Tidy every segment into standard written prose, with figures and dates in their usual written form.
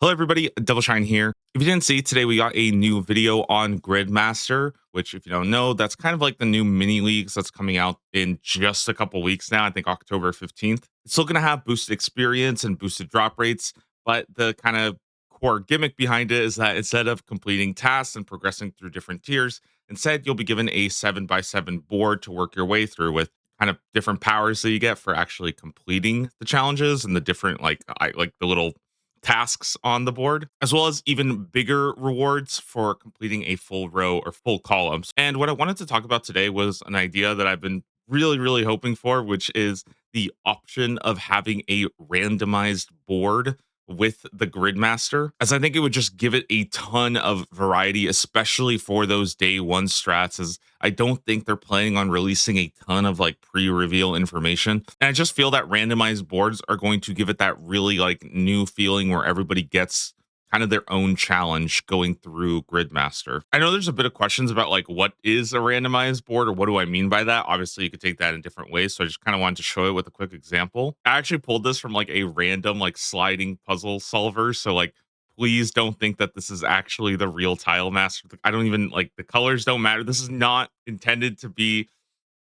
Hello, everybody. Double Shine here. If you didn't see, today we got a new video on GridMaster, which, if you don't know, that's kind of like the new mini leagues that's coming out in just a couple weeks now. I think October 15th. It's still going to have boosted experience and boosted drop rates, but the kind of core gimmick behind it is that instead of completing tasks and progressing through different tiers, instead you'll be given a 7x7 board to work your way through with kind of different powers that you get for actually completing the challenges and the different like the little tasks on the board, as well as even bigger rewards for completing a full row or full columns. And what I wanted to talk about today was an idea that I've been really hoping for, which is the option of having a randomized board with the GridMaster, as I think it would just give it a ton of variety, especially for those day one strats, as I don't think they're planning on releasing a ton of like pre-reveal information. And I just feel that randomized boards are going to give it that really like new feeling where everybody gets kind of their own challenge going through GridMaster. I know there's a bit of questions about like what is a randomized board or what do I mean by that? Obviously, you could take that in different ways. So I just kind of wanted to show it with a quick example. I actually pulled this from like a random like sliding puzzle solver. So like please don't think that this is actually the real tile master. I don't even like the colors don't matter. This is not intended to be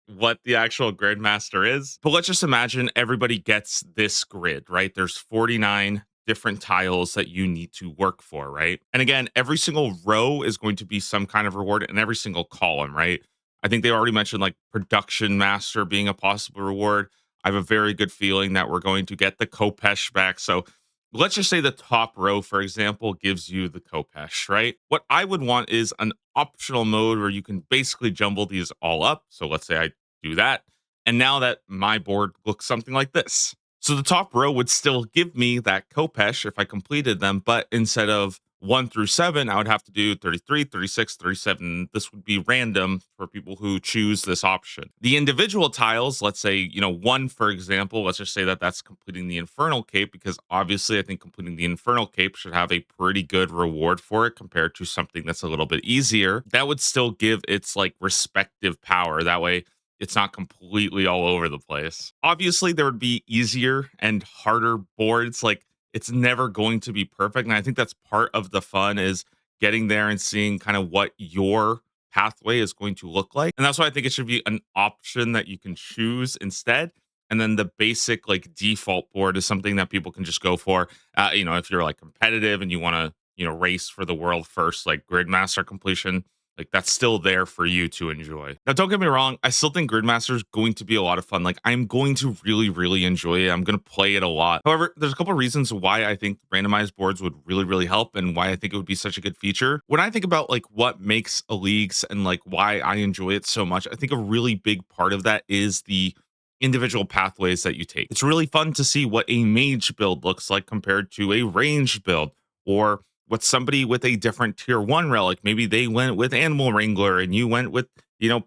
what the actual grid master is. But let's just imagine everybody gets this grid, right? There's 49 different tiles that you need to work for, right? And again, every single row is going to be some kind of reward and every single column, right? I think they already mentioned like production master being a possible reward. I have a very good feeling that we're going to get the Kopesh back. So let's just say the top row, for example, gives you the Kopesh, right? What I would want is an optional mode where you can basically jumble these all up. So let's say I do that. And now that my board looks something like this. So the top row would still give me that Kopesh if I completed them, but instead of 1 through 7, I would have to do 33, 36, 37. This would be random for people who choose this option. The individual tiles, let's say, 1, for example, let's just say that that's completing the Infernal Cape, because obviously I think completing the Infernal Cape should have a pretty good reward for it compared to something that's a little bit easier. That would still give its like respective power. That way, it's not completely all over the place. Obviously, there would be easier and harder boards. Like it's never going to be perfect. And I think that's part of the fun is getting there and seeing kind of what your pathway is going to look like. And that's why I think it should be an option that you can choose instead. And then the basic like default board is something that people can just go for. If you're like competitive and you want to, race for the world first, like Gridmaster completion, like that's still there for you to enjoy. Now, don't get me wrong. I still think Gridmaster is going to be a lot of fun. Like I'm going to really enjoy it. I'm going to play it a lot. However, there's a couple of reasons why I think randomized boards would really help and why I think it would be such a good feature. When I think about like what makes a leagues and like why I enjoy it so much, I think a really big part of that is the individual pathways that you take. It's really fun to see what a mage build looks like compared to a ranged build, or what somebody with a different tier 1 relic, maybe they went with animal wrangler and you went with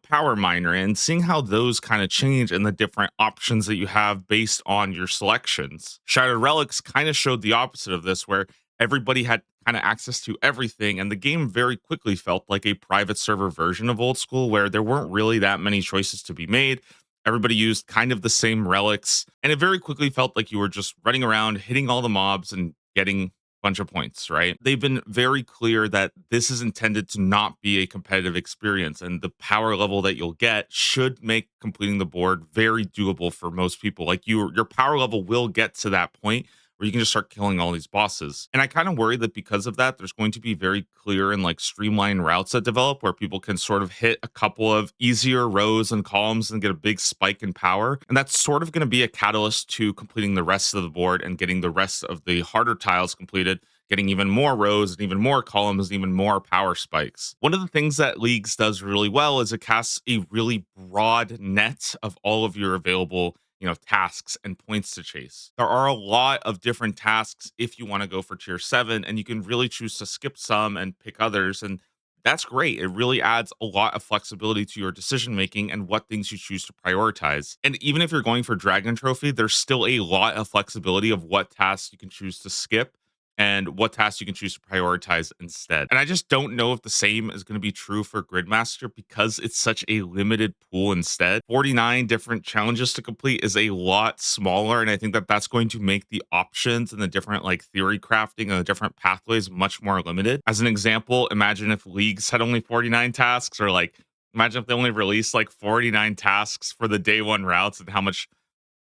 power miner, and seeing how those kind of change and the different options that you have based on your selections. Shattered relics kind of showed the opposite of this, where everybody had kind of access to everything, and the game very quickly felt like a private server version of old school where there weren't really that many choices to be made. Everybody used kind of the same relics, and it very quickly felt like you were just running around hitting all the mobs and getting bunch of points, right? They've been very clear that this is intended to not be a competitive experience, and the power level that you'll get should make completing the board very doable for most people. Like your power level will get to that point where you can just start killing all these bosses. And I kind of worry that because of that, there's going to be very clear and like streamlined routes that develop where people can sort of hit a couple of easier rows and columns and get a big spike in power. And that's sort of going to be a catalyst to completing the rest of the board and getting the rest of the harder tiles completed, getting even more rows and even more columns and even more power spikes. One of the things that Leagues does really well is it casts a really broad net of all of your available tasks and points to chase. There are a lot of different tasks if you want to go for tier 7, and you can really choose to skip some and pick others, and that's great. It really adds a lot of flexibility to your decision making and what things you choose to prioritize. And even if you're going for Dragon Trophy, there's still a lot of flexibility of what tasks you can choose to skip and what tasks you can choose to prioritize instead. And I just don't know if the same is going to be true for GridMaster because it's such a limited pool instead. 49 different challenges to complete is a lot smaller. And I think that that's going to make the options and the different like theory crafting and the different pathways much more limited. As an example, imagine if leagues had only 49 tasks, or like imagine if they only released like 49 tasks for the day one routes, and how much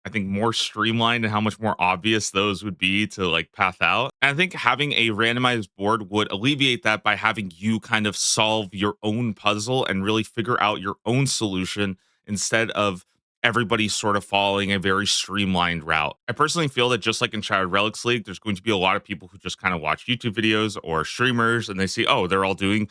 I think more streamlined and how much more obvious those would be to like path out. And I think having a randomized board would alleviate that by having you kind of solve your own puzzle and really figure out your own solution instead of everybody sort of following a very streamlined route. I personally feel that just like in Shattered Relics League, there's going to be a lot of people who just kind of watch YouTube videos or streamers and they see, oh, they're all doing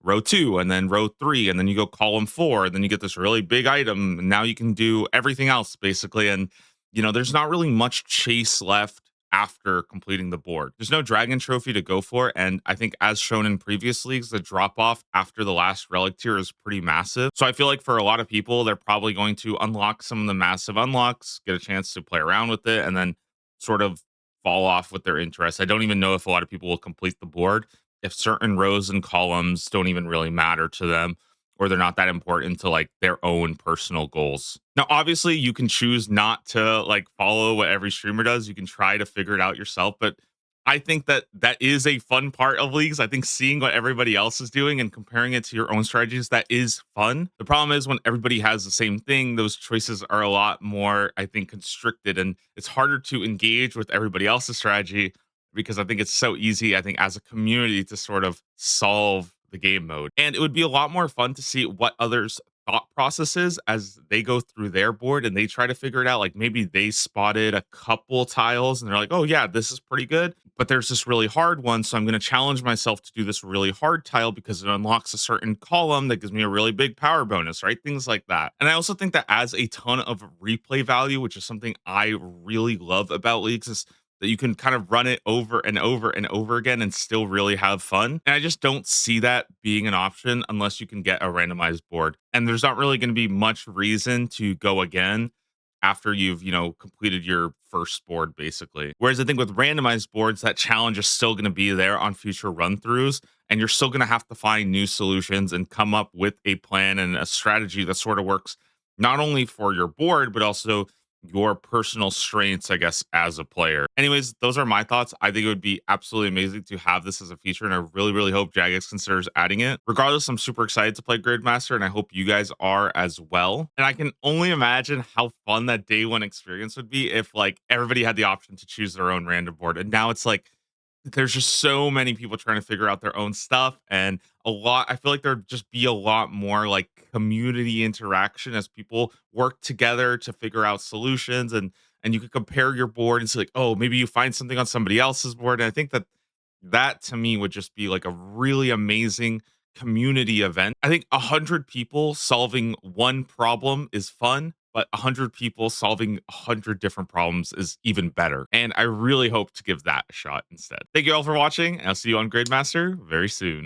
row two and then row three, and then you go column four, and then you get this really big item. And now you can do everything else basically. And, there's not really much chase left after completing the board. There's no dragon trophy to go for. And I think, as shown in previous leagues, the drop off after the last relic tier is pretty massive. So I feel like for a lot of people, they're probably going to unlock some of the massive unlocks, get a chance to play around with it, and then sort of fall off with their interest. I don't even know if a lot of people will complete the board if certain rows and columns don't even really matter to them, or they're not that important to like their own personal goals. Now, obviously, you can choose not to like follow what every streamer does. You can try to figure it out yourself, but I think that that is a fun part of leagues. I think seeing what everybody else is doing and comparing it to your own strategies, that is fun. The problem is when everybody has the same thing, those choices are a lot more, I think, constricted, and it's harder to engage with everybody else's strategy because I think it's so easy, I think, as a community to sort of solve the game mode. And it would be a lot more fun to see what others' thought processes as they go through their board and they try to figure it out. Like maybe they spotted a couple tiles and they're like, oh, yeah, this is pretty good. But there's this really hard one. So I'm going to challenge myself to do this really hard tile because it unlocks a certain column that gives me a really big power bonus, right? Things like that. And I also think that adds a ton of replay value, which is something I really love about leagues, is that you can kind of run it over and over and over again and still really have fun. And I just don't see that being an option unless you can get a randomized board. And there's not really going to be much reason to go again after you've, completed your first board basically. Whereas I think with randomized boards, that challenge is still going to be there on future run throughs. And you're still going to have to find new solutions and come up with a plan and a strategy that sort of works not only for your board, but also your personal strengths, I guess, as a player. Anyways, those are my thoughts. I think it would be absolutely amazing to have this as a feature, and I really, really hope Jagex considers adding it. Regardless, I'm super excited to play GridMaster, and I hope you guys are as well. And I can only imagine how fun that day one experience would be if like everybody had the option to choose their own random board. And now it's like there's just so many people trying to figure out their own stuff, and I feel like there'd just be a lot more like community interaction as people work together to figure out solutions, and you could compare your board and see like, oh, maybe you find something on somebody else's board. And I think that that to me would just be like a really amazing community event. I think 100 people solving one problem is fun, but 100 people solving 100 different problems is even better. And I really hope to give that a shot instead. Thank you all for watching, and I'll see you on GridMaster very soon.